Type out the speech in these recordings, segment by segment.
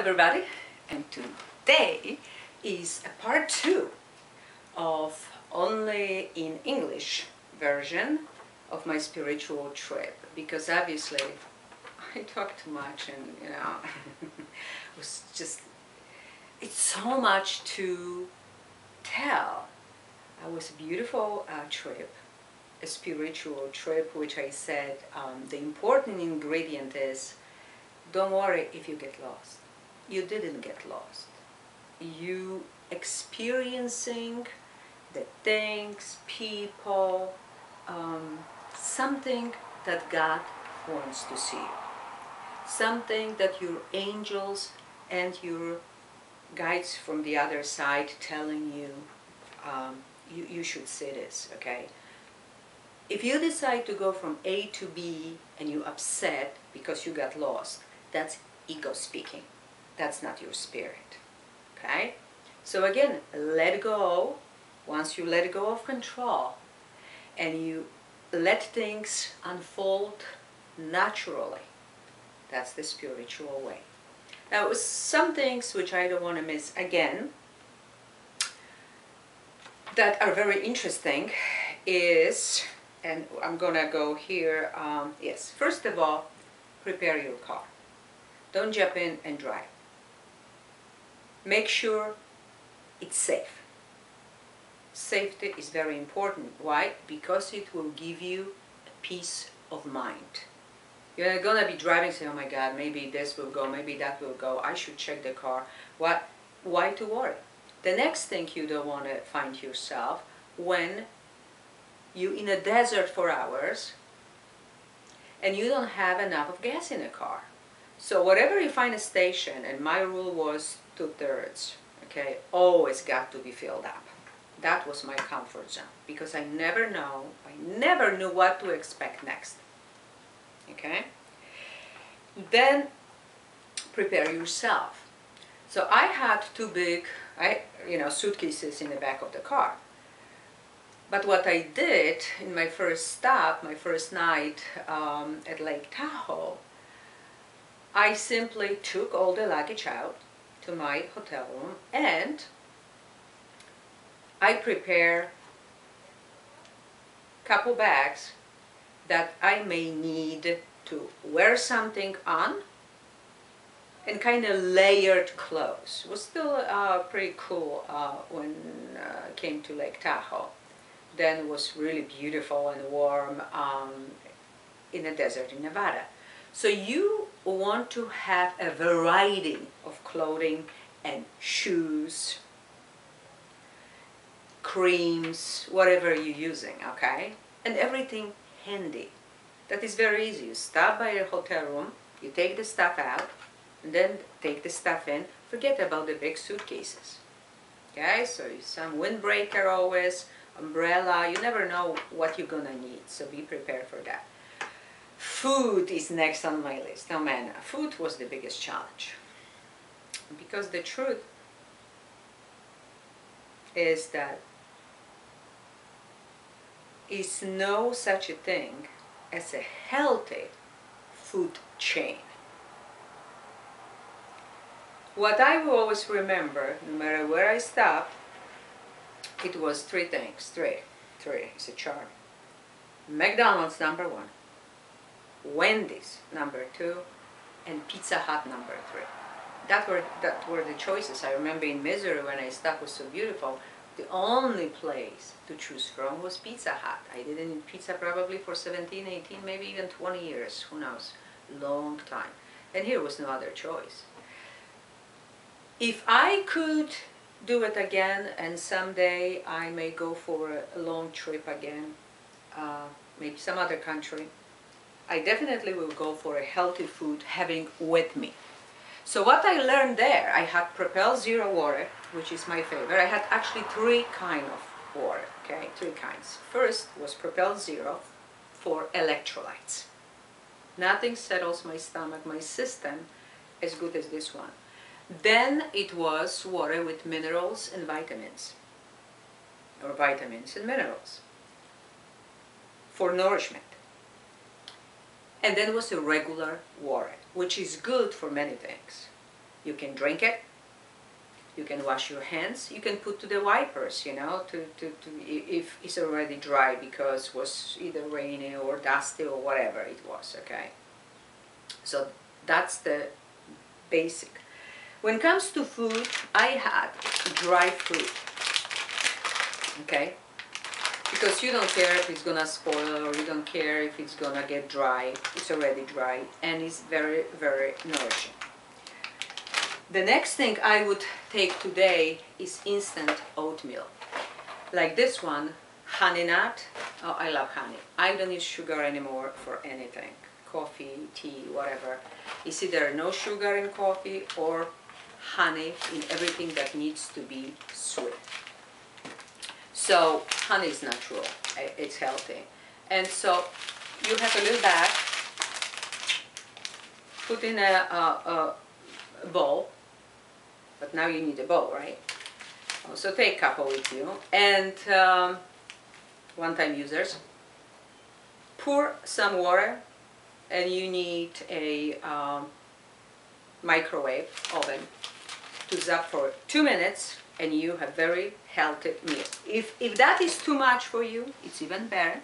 everybody, and today is a part 2 of only in English version of my spiritual trip, because obviously I talk too much and it was just, it's so much to tell. It was a beautiful trip, a spiritual trip, which I said the important ingredient is don't worry if you get lost. You didn't get lost. You experiencing the things, people, something that God wants to see you. Something that your angels and your guides from the other side telling you, you should see this, okay? If you decide to go from A to B and you're upset because you got lost, that's ego speaking. That's not your spirit, okay? So again, let go. Once you let go of control and you let things unfold naturally, that's the spiritual way. Now, some things which I don't want to miss again that are very interesting is, and I'm gonna go here, yes, first of all, prepare your car. Don't jump in and drive. Make sure it's safe. Safety is very important. Why? Because it will give you a peace of mind. You're not gonna be driving saying, oh my God, maybe this will go, maybe that will go, I should check the car. What? Why to worry? The next thing you don't want to find yourself when you're in a desert for hours and you don't have enough of gas in the car. So whatever you find a station, and my rule was 2/3, okay, always got to be filled up. That was my comfort zone, because I never knew what to expect next, okay? Then prepare yourself. So I had two big, suitcases in the back of the car. But what I did in my first stop, my first night at Lake Tahoe, I simply took all the luggage out to my hotel room and I prepared a couple bags that I may need to wear something on, and kind of layered clothes. It was still pretty cool when it came to Lake Tahoe. Then it was really beautiful and warm in the desert in Nevada. So you want to have a variety of clothing and shoes, creams, whatever you're using, okay? And everything handy. That is very easy. You stop by your hotel room, you take the stuff out, and then take the stuff in. Forget about the big suitcases. Okay, so some windbreaker always, umbrella, you never know what you're gonna need, so be prepared for that. Food is next on my list. Oh man, food was the biggest challenge. Because the truth is that is no such a thing as a healthy food chain. What I will always remember, no matter where I stop, it was three things. Three is a chart. McDonald's number 1, Wendy's number 2, and Pizza Hut number 3. That were the choices. I remember in Missouri when I stopped, was so beautiful. The only place to choose from was Pizza Hut. I didn't eat pizza probably for 17, 18, maybe even 20 years. Who knows? Long time. And here was no other choice. If I could do it again, and someday I may go for a long trip again, maybe some other country, I definitely will go for a healthy food having with me. So what I learned there, I had Propel Zero water, which is my favorite. I had actually 3 kinds of water, okay, 3 kinds. First was Propel Zero for electrolytes. Nothing settles my stomach, my system, as good as this one. Then it was water with minerals and vitamins, or vitamins and minerals for nourishment. And then was a regular water, which is good for many things. You can drink it. You can wash your hands. You can put to the wipers, you know, if it's already dry because it was either rainy or dusty or whatever it was, okay? So that's the basic. When it comes to food, I had dry fruit, okay? Because you don't care if it's gonna spoil or you don't care if it's gonna get dry. It's already dry and it's very, very nourishing. The next thing I would take today is instant oatmeal. Like this one, honey nut. Oh, I love honey. I don't use sugar anymore for anything. Coffee, tea, whatever. It's either no sugar in coffee or honey in everything that needs to be sweet. So honey is natural, it's healthy. And so you have a little bag, put in a bowl, but now you need a bowl, right? So take a couple with you, and one-time users. Pour some water, and you need a microwave oven to zap for 2 minutes, and you have very healthy meal. If that is too much for you, it's even better.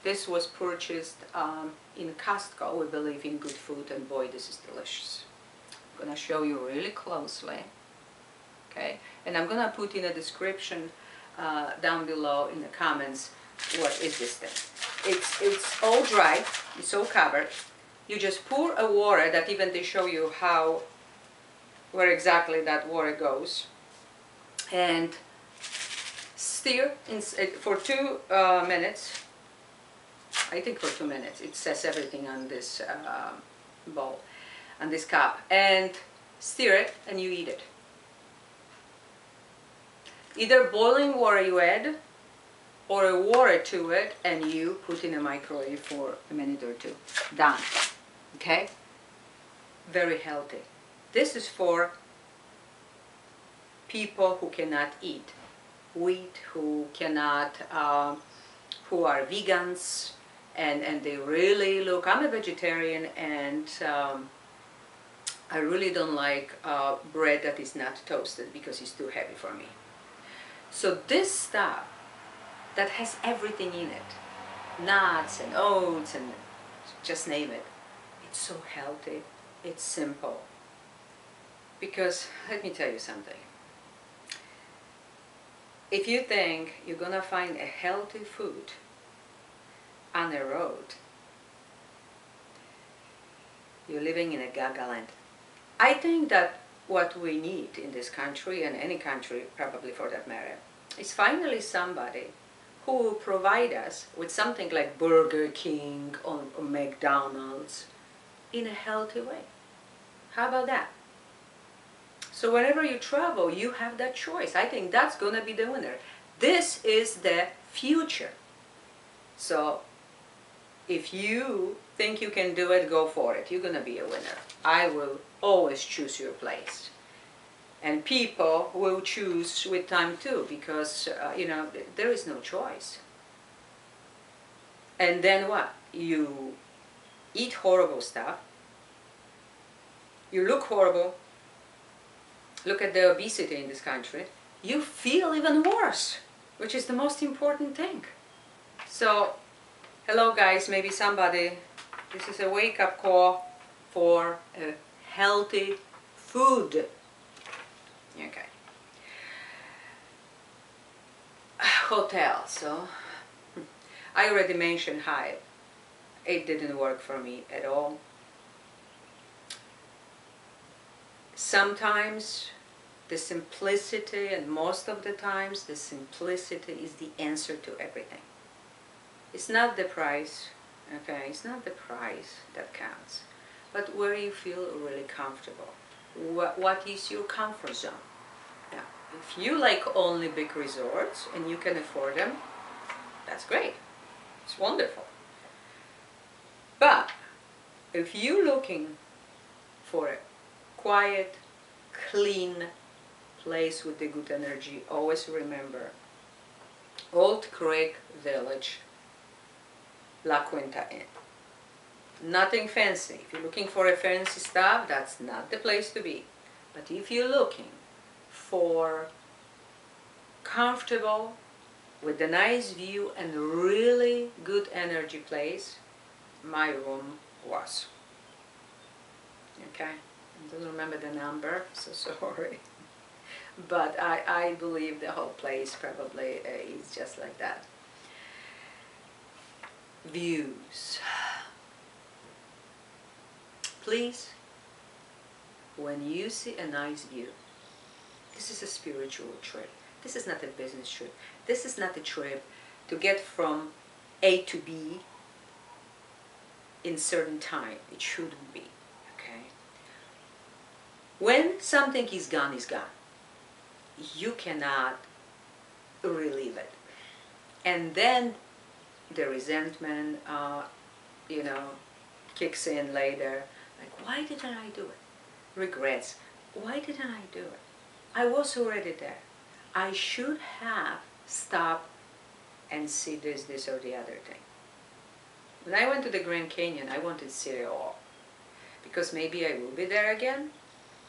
This was purchased in Costco. We believe in good food, and boy, this is delicious. I'm gonna show you really closely, okay? And I'm gonna put in a description down below in the comments what is this thing. It's all dry, it's all covered. You just pour a water that even they show you where exactly that water goes, and stir for 2 minutes. I think for 2 minutes. It says everything on this bowl, on this cup, and stir it and you eat it. Either boiling water you add, or a water to it and you put in a microwave for a minute or 2. Done. Okay? Very healthy. This is for people who cannot eat wheat, who cannot, who are vegans, and they really look. I'm a vegetarian, and I really don't like bread that is not toasted because it's too heavy for me. So this stuff that has everything in it, nuts and oats and just name it, it's so healthy, it's simple. Because let me tell you something. If you think you're gonna find a healthy food on the road, you're living in a gaga land. I think that what we need in this country, and any country probably for that matter, is finally somebody who will provide us with something like Burger King or McDonald's in a healthy way. How about that? So whenever you travel, you have that choice. I think that's going to be the winner. This is the future. So if you think you can do it, go for it. You're going to be a winner. I will always choose your place. And people will choose with time too, because, you know, there is no choice. And then what? You eat horrible stuff. You look horrible. Look at the obesity in this country. You feel even worse, which is the most important thing. So, hello guys, maybe somebody, this is a wake-up call for a healthy food. Okay. Hotel, so I already mentioned how it didn't work for me at all. Sometimes the simplicity, and most of the times the simplicity is the answer to everything. It's not the price, okay, it's not the price that counts, but where you feel really comfortable. What is your comfort zone? Now, if you like only big resorts and you can afford them, that's great. It's wonderful. But if you're looking for a quiet, clean place with the good energy, always remember Old Creek Village, La Quinta Inn. Nothing fancy. If you're looking for a fancy stuff, that's not the place to be. But if you're looking for comfortable, with a nice view and really good energy place, my room was. Okay, I don't remember the number, so sorry. But I believe the whole place probably is just like that. Views. Please, when you see a nice view, this is a spiritual trip. This is not a business trip. This is not a trip to get from A to B in certain time. It shouldn't be, okay? When something is gone, you cannot relieve it. And then the resentment, kicks in later. Like, why didn't I do it? Regrets. Why didn't I do it? I was already there. I should have stopped and see this or the other thing. When I went to the Grand Canyon, I wanted to see it all. Because maybe I will be there again,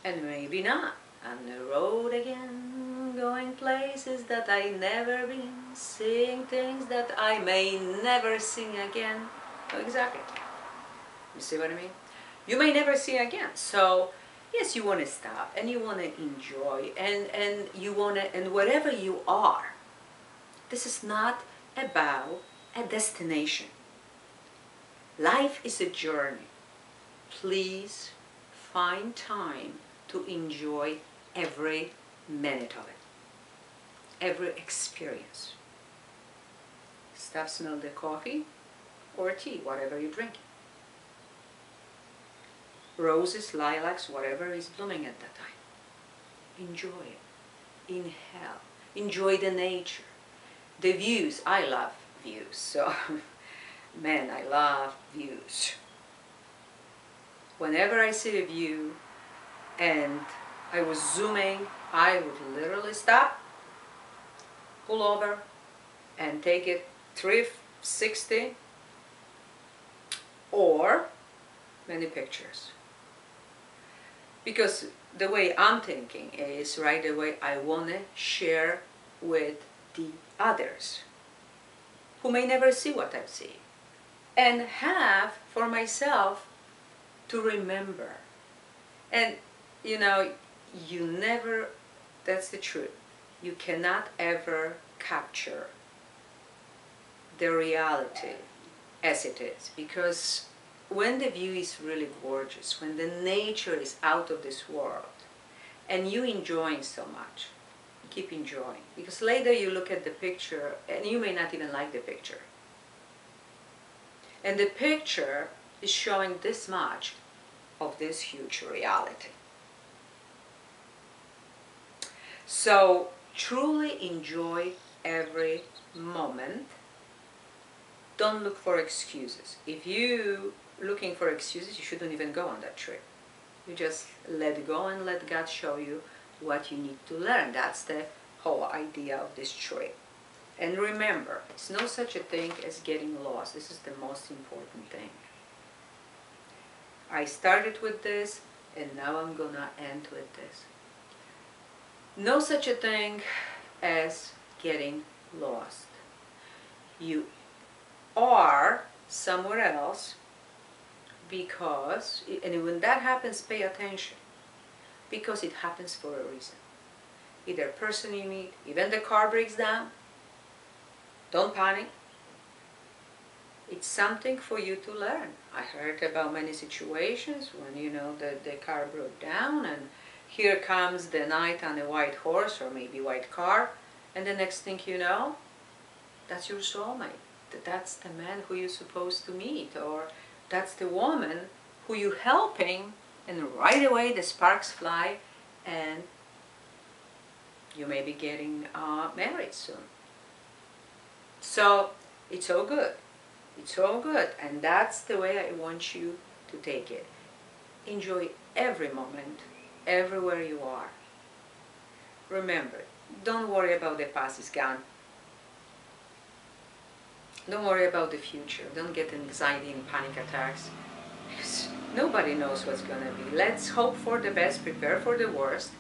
and maybe not. On the road again, going places that I never been, seeing things that I may never see again. Oh, exactly. You see what I mean? You may never see again. So, yes, you want to stop, and you want to enjoy, and you want to, and wherever you are, this is not about a destination. Life is a journey. Please find time to enjoy every minute of it, every experience. Stop, smell the coffee or tea, whatever you're drinking. Roses, lilacs, whatever is blooming at that time. Enjoy it. Inhale. Enjoy the nature. The views. I love views. So, man, I love views. Whenever I see a view and I was zooming, I would literally stop, pull over, and take it 360 or many pictures. Because the way I'm thinking is right away I want to share with the others who may never see what I've seen, and have for myself to remember. And you never, that's the truth, you cannot ever capture the reality as it is, because when the view is really gorgeous, when the nature is out of this world, and you enjoying so much, keep enjoying. Because later you look at the picture, and you may not even like the picture. And the picture is showing this much of this huge reality. So, truly enjoy every moment. Don't look for excuses. If you looking for excuses, you shouldn't even go on that trip. You just let go and let God show you what you need to learn. That's the whole idea of this trip. And remember, it's no such a thing as getting lost. This is the most important thing. I started with this, and now I'm gonna end with this. No such a thing as getting lost. You are somewhere else, because, and when that happens, pay attention, because it happens for a reason. Either a person you meet, even the car breaks down, don't panic. It's something for you to learn. I heard about many situations when the car broke down, and here comes the knight on a white horse, or maybe white car, and the next thing you know, that's your soulmate. That's the man who you're supposed to meet, or that's the woman who you're helping, and right away the sparks fly, and you may be getting married soon. So it's all good. It's all good, and that's the way I want you to take it. Enjoy every moment, everywhere you are. Remember, don't worry about the past, it's gone. Don't worry about the future. Don't get anxiety and panic attacks. Nobody knows what's going to be. Let's hope for the best, prepare for the worst,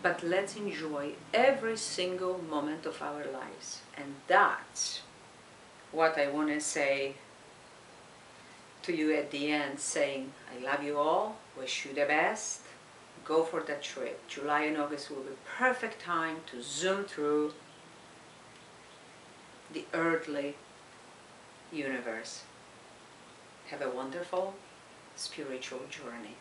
but let's enjoy every single moment of our lives. And that's what I want to say to you at the end, saying I love you all, wish you the best, go for that trip. July and August will be perfect time to zoom through the earthly universe. Have a wonderful spiritual journey.